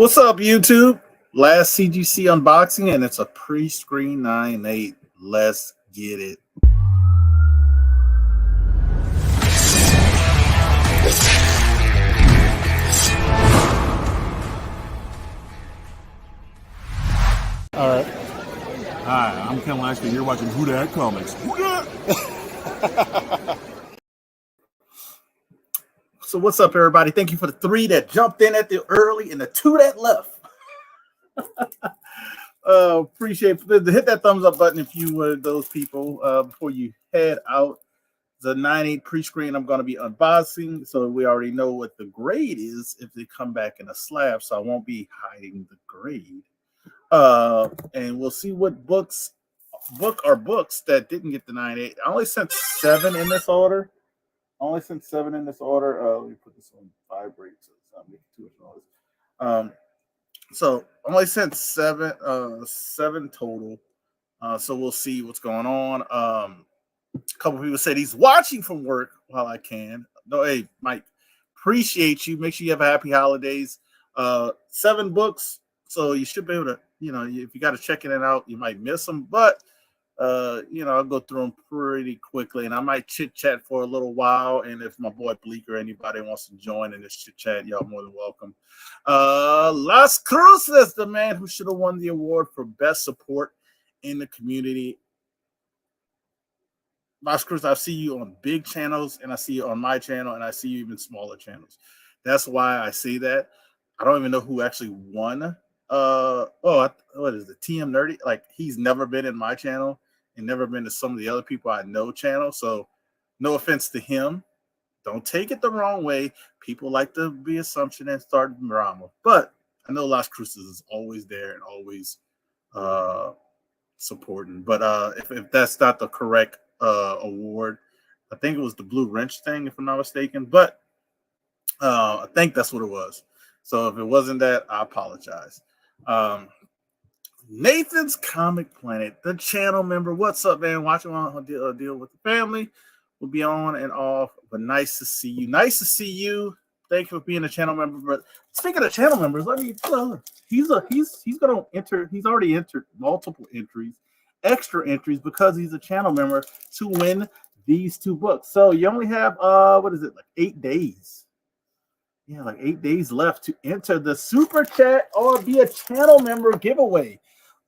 What's up, YouTube? Last CGC unboxing, and it's a pre-screen 9.8. Let's get it. All right. Hi, I'm Ken Lashley. You're watching Who Dat Comics. Who Dat? So what's up, everybody? Thank you for the 3 that jumped in at the early and the 2 that left. Appreciate it. Hit that thumbs up button if you were those people before you head out. The 9.8 pre-screen I'm going to be unboxing, so we already know what the grade is if they come back in a slab, so I won't be hiding the grade. And we'll see what books that didn't get the 9.8. I only sent 7 in this order. Let me put this on vibrate so it's not making too much noise. So I only sent 7 total. So we'll see what's going on. A couple people said he's watching from work while I can. No, hey, Mike, appreciate you. Make sure you have a happy holidays. 7 books, so you should be able to, if you got to check it out, you might miss them, but I'll go through them pretty quickly, and I might chit chat for a little while. And if my boy Bleak or anybody wants to join in this chit chat, y'all more than welcome. Las Cruces, the man who should have won the award for best support in the community. Las Cruces, I see you on big channels, and I see you on my channel, and I see you even smaller channels. That's why I say that. I don't even know who actually won. What is it? TM Nerdy? Like, he's never been in my channel and never been to some of the other people I know channel. So no offense to him. Don't take it the wrong way. People like to be assumption and start drama. But I know Las Cruces is always there and always supporting. But if that's not the correct award, I think it was the Blue Wrench thing, if I'm not mistaken. But I think that's what it was. So if it wasn't that, I apologize. Nathan's Comic Planet, the channel member. What's up, man? Watching on deal with the family. We'll be on and off, but nice to see you. Nice to see you. Thank you for being a channel member. But speaking of channel members, let me he's gonna enter. He's already entered multiple entries, extra entries, because he's a channel member to win these 2 books. So you only have like 8 days. Yeah, like 8 days left to enter the super chat or be a channel member giveaway.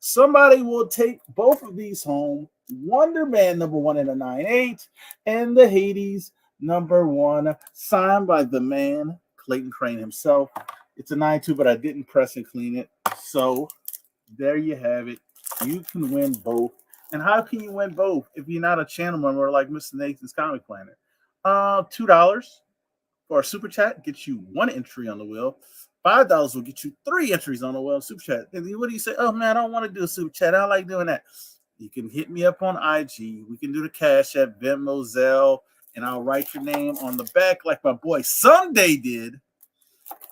Somebody will take both of these home. Wonder Man #1 in a 9.8 and the Hades #1 signed by the man, Clayton Crane himself. It's a 9.2, but I didn't press and clean it. So there you have it. You can win both. And how can you win both if you're not a channel member like Mr. Nathan's Comic Planet? $2 for a super chat gets you 1 entry on the wheel. $5 will get you 3 entries on the wheel super chat. And what do you say? Oh man, I don't want to do a super chat. I don't like doing that. You can hit me up on IG. We can do the Cash App, Venmo, Zelle, and I'll write your name on the back like my boy Sunday did,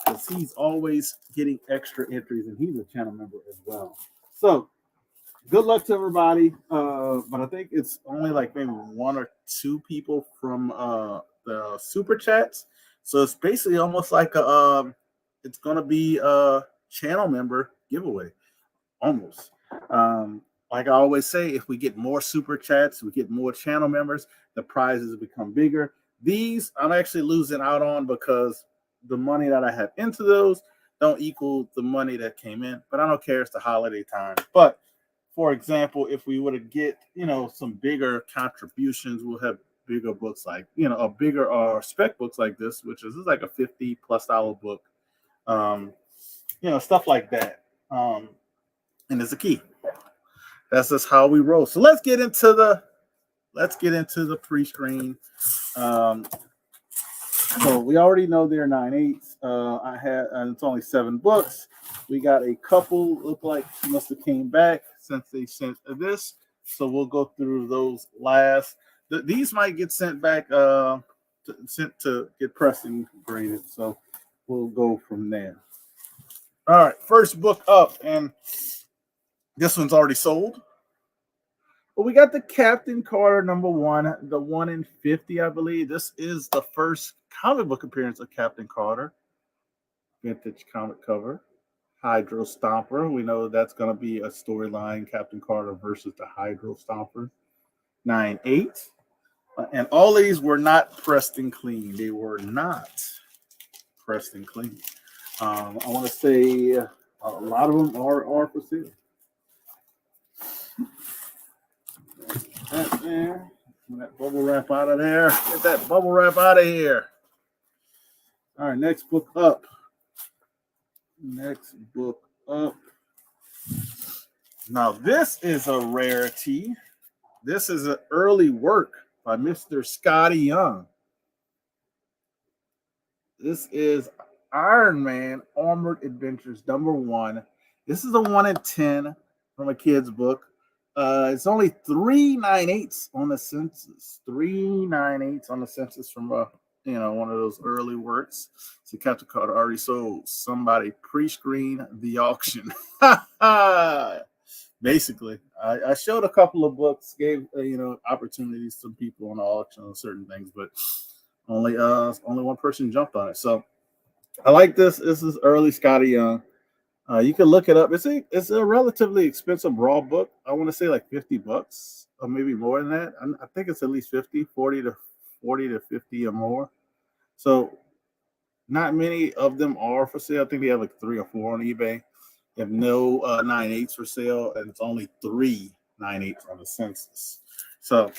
because he's always getting extra entries, and he's a channel member as well. So good luck to everybody. But I think it's only like maybe 1 or 2 people from the super chats. So it's basically almost like it's gonna be a channel member giveaway, almost. Like I always say, if we get more super chats, we get more channel members, the prizes become bigger. These I'm actually losing out on because the money that I have into those don't equal the money that came in. But I don't care, it's the holiday time. But for example, if we were to get some bigger contributions, we'll have bigger books like a bigger spec books like this, which is like a $50+ book, stuff like that, and it's a key. That's just how we roll. So let's get into the pre-screen. So we already know they're 9.8s. And it's only 7 books. We got a couple look like must have came back since they sent this, so we'll go through those last. These might get sent back, sent to get pressed and graded. So we'll go from there. All right, first book up, and this one's already sold. But we got the Captain Carter #1, the 1 in 50, I believe. This is the first comic book appearance of Captain Carter. Vintage comic cover. Hydro Stomper. We know that's going to be a storyline, Captain Carter versus the Hydro Stomper. 9/8. And all these were not pressed and clean. They were not pressed and clean. I want to say a lot of them are for sale. That there. Get that bubble wrap out of there. Get that bubble wrap out of here. All right, next book up. Next book up. Now, this is a rarity. This is an early work by Mr. Scotty Young. This is Iron Man Armored Adventures #1. This is a 1 in 10 from a kid's book. It's only 398 on the census. 398 on the census from one of those early works. So Captain Carter already sold. Somebody pre-screen the auction. Basically, I showed a couple of books, gave opportunities to people on the auction on certain things, but only one person jumped on it. So I like this. This is early Scotty Young. You can look it up. It's a relatively expensive raw book. I want to say like $50 or maybe more than that. I think it's at least 40 to 50 or more. So not many of them are for sale. I think they have like 3 or 4 on eBay. They have no 9/8 for sale, and it's only 3 9/8 on the census. So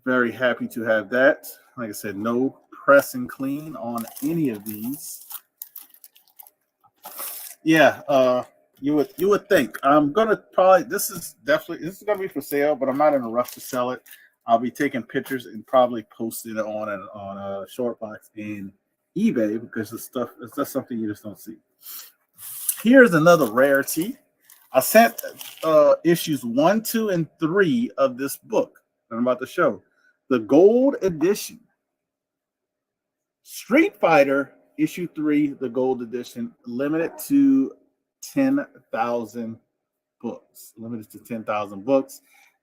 very happy to have that. Like I said, no press and clean on any of these. Yeah, you would think. I'm gonna probably this is gonna be for sale, but I'm not in a rush to sell it. I'll be taking pictures and probably posting it on a Shortbox in eBay because it's just something you just don't see. Here's another rarity. I sent issues 1, 2, and 3 of this book that I'm about to show. The gold edition. Street Fighter issue 3, the gold edition, limited to 10,000 books. Limited to 10,000 books.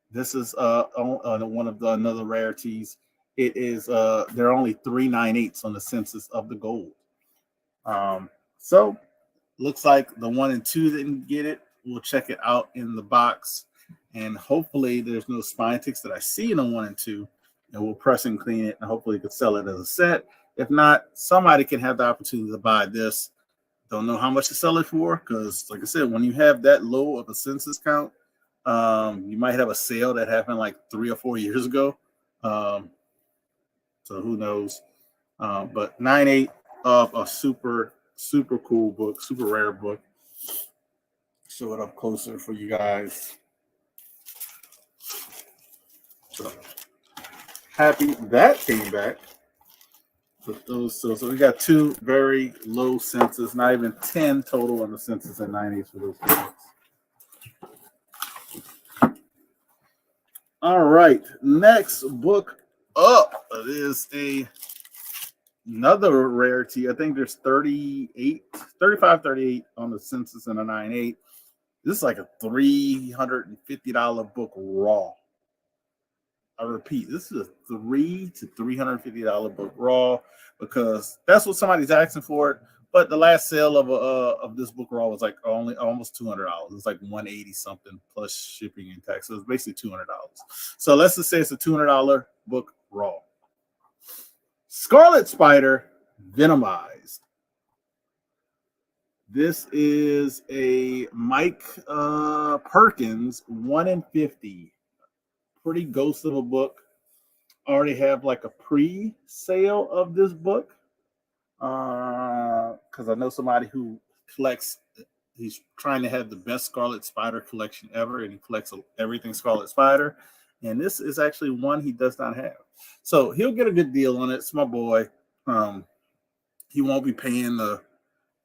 This is one of another rarities. It is there are only 398 on the census of the gold. So looks like the 1 and 2 didn't get it. We'll check it out in the box, and hopefully there's no spine ticks that I see in the 1 and 2, and we'll press and clean it, and hopefully you could sell it as a set. If not, somebody can have the opportunity to buy this. Don't know how much to sell it for, because like I said, when you have that low of a census count, you might have a sale that happened like 3 or 4 years ago. So who knows? But 9/8 of a super cool book, super rare book. Show it up closer for you guys. So happy that came back. With those, so we got 2 very low census, not even 10 total on the census and 9/8 for those books. All right, next book up is another rarity. I think there's 35, 38 on the census and a 9/8. This is like a $350 book raw. I repeat, this is a $300 to $350 book raw because that's what somebody's asking for it. But the last sale of this book raw was like only almost $200. It's like $180 something plus shipping and tax. So it's basically $200. So let's just say it's a $200 book raw. Scarlet Spider Venomized. This is a Mike Perkins 1 in 50. Pretty ghost of a book. I already have like a pre-sale of this book because I know somebody who collects. He's trying to have the best Scarlet Spider collection ever, and he collects everything Scarlet Spider. And this is actually one he does not have, so he'll get a good deal on it. It's my boy. He won't be paying the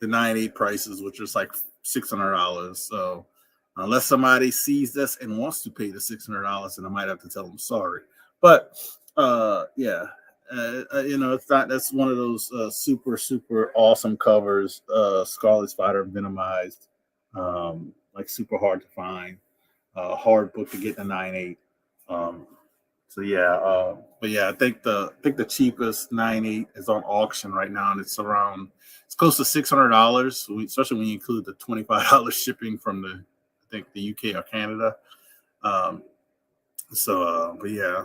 9/8 prices, which is like $600. So unless somebody sees this and wants to pay the $600, then I might have to tell them sorry. But yeah, it's not. That's one of those super awesome covers. Scarlet Spider Venomized, like super hard to find. Hard book to get the 9/8. So yeah, but yeah, I think the cheapest 9.8 is on auction right now, and it's close to $600, especially when you include the $25 shipping from I think the UK or Canada. Um, but yeah,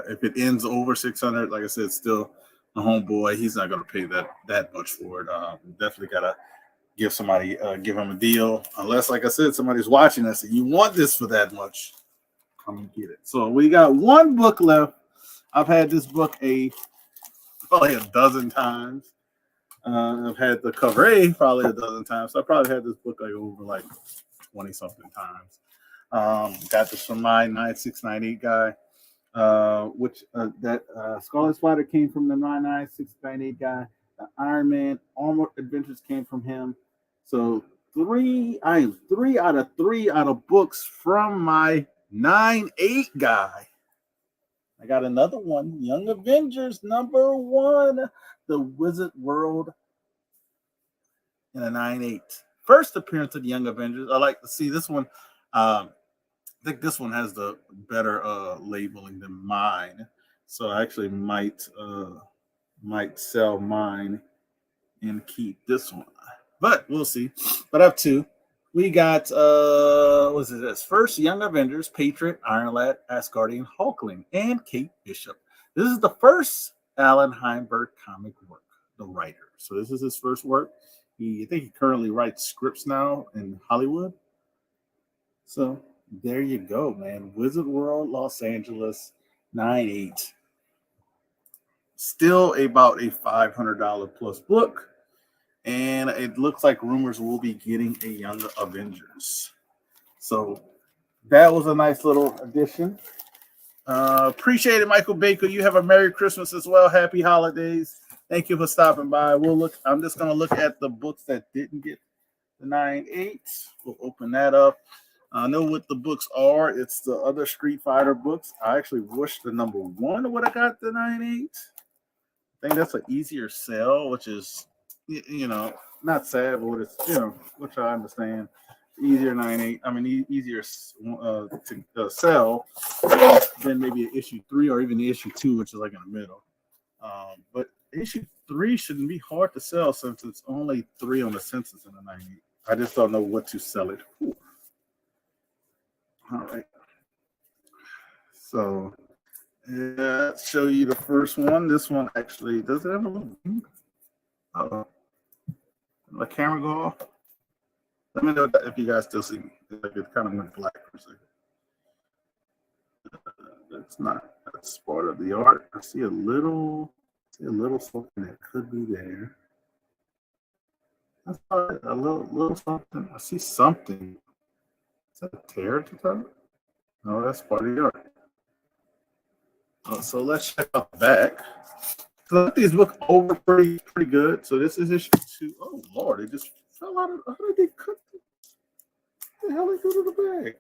if it ends over 600, like I said, still a homeboy. He's not going to pay that much for it. Definitely gotta give him a deal, unless, like I said, somebody's watching us and you want this for that much. Come and get it. So we got one book left. I've had this book probably a dozen times. I've had the cover A probably a dozen times. So I probably had this book over 20 something times. Got this from my 9698 guy, which that Scarlet Spider came from the 99698 guy. The Iron Man Armored Adventures came from him. So three out of books from my 9.8 guy. I got another one, Young Avengers #1, the Wizard World in a 9.8. First appearance of the Young Avengers. I like to see this one. I think this one has the better labeling than mine, so I actually might sell mine and keep this one, but we'll see. But up to we got what is this? First Young Avengers, Patriot, Iron Lad, Asgardian, Hulkling, and Kate Bishop. This is the first Alan Heinberg comic work, the writer. So this is his first work. I think he currently writes scripts now in Hollywood. So there you go, man. Wizard World, Los Angeles, 9.8. Still about a $500 plus book. And it looks like rumors will be getting a Young Avengers. So that was a nice little addition. Appreciate it, Michael Baker. You have a Merry Christmas as well. Happy holidays. Thank you for stopping by. I'm just going to look at the books that didn't get the 9.8. We'll open that up. I know what the books are. It's the other Street Fighter books. I actually wish the #1 would have got the 9.8. I think that's an easier sell, which is, not sad, but it's, which I understand. Easier 9.8. I mean, easier to sell than maybe an issue 3 or even the issue 2, which is like in the middle. But issue 3 shouldn't be hard to sell since it's only 3 on the census in the 9.8. I just don't know what to sell it for. All right. So let's show you the first one. This one actually, does it have a little? Uh-oh. The camera go off? Let me know if you guys still see me. It kind of went black for a second. That's part of the art. I see a little something that could be there. That's a little something. I see something. Is that a tear at the top? No, that's part of the art. So let's check out the back. So these look over pretty good. So this is issue 2. Oh Lord, it just fell out of. How did they cut? What the hell did they do to the bag?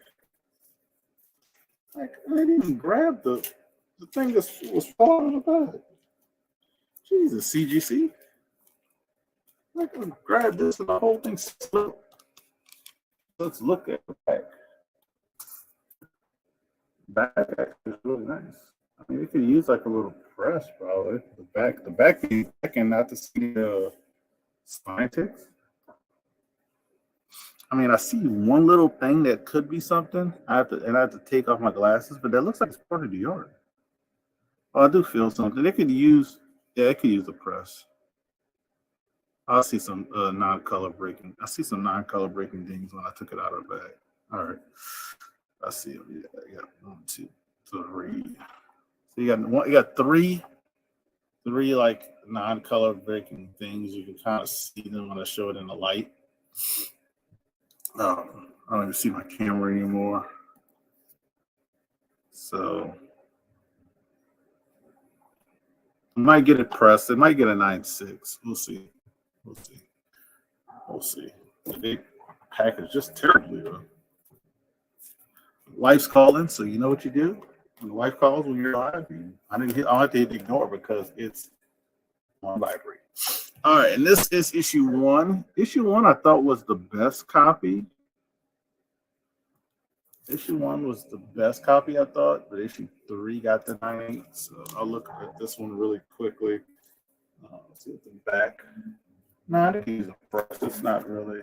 Like, I didn't even grab the thing that was falling out of the bag. Jesus, CGC. I can grab this and the whole thing slipped. Let's look at the back. Back is really nice. I mean, you could use like a little press, probably. The back and not to see the spine ticks. I mean, I see one little thing that could be something. I have to take off my glasses, but that looks like it's part of the art. Oh, I do feel something. They could use a press. I see some non-color breaking. I see some non-color breaking things when I took it out of the bag. All right. I see them. Yeah, I got 1, 2, 3. So you got three like non-color breaking things. You can kind of see them when I show it in the light. I don't even see my camera anymore. So I might get it pressed. It might get a 9.6. We'll see. The package just terribly though. Wife's calling, so you know what you do. When the wife calls when you're live, I don't have to hit ignore because it's on vibrate. All right, and this is issue 1. Issue 1 I thought was the best copy. Issue 1 was the best copy, I thought, but issue 3 got the 9.8. So I'll look at this one really quickly. Let's see at the back. No, I think he's a press. It's not really.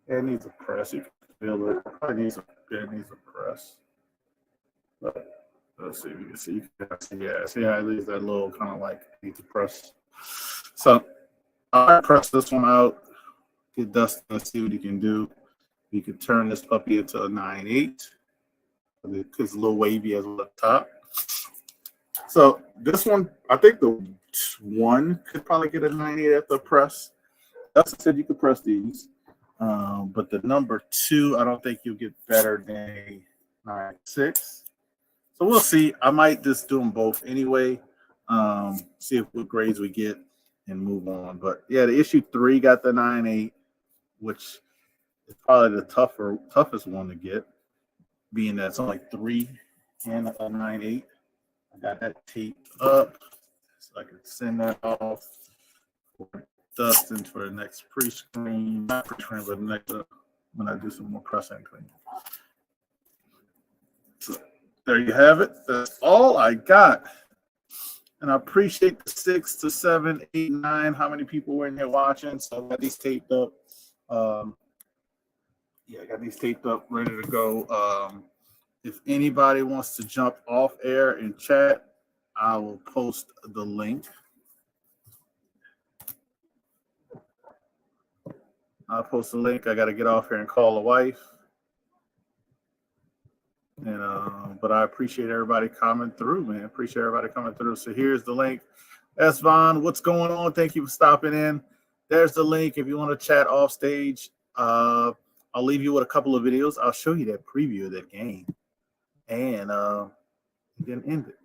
It needs a press. You can feel it. It needs a press. But let's see if you can see. Yeah, see how it leaves that little kind of like needs a press. So I'll press this one out. Get Dustin and see what he can do. You can turn this puppy into a 9.8. It's a little wavy as well at the top. So this one, I think the 1 could probably get a 9.8 at the press. Dustin said you could press these. But the number 2, I don't think you'll get better than a 9.6. So we'll see. I might just do them both anyway. See what grades we get and move on. But yeah, the issue 3 got the 9.8, which is probably the toughest one to get, being that it's only 3 and a 9.8. I got that taped up so I can send that off for Dustin for the next pre-screen, not pre-screen, but next when I do some more pressing cleaning. So there you have it. That's all I got. And I appreciate the 6 to 7, 8, 9. How many people were in here watching? So I got these taped up. I got these taped up, ready to go. If anybody wants to jump off air and chat, I will post the link. I'll post the link. I got to get off here and call the wife. And but I appreciate everybody coming through, man. Appreciate everybody coming through. So here's the link. S. Vaughn, what's going on? Thank you for stopping in. There's the link. If you want to chat off stage, I'll leave you with a couple of videos. I'll show you that preview of that game. And then end it.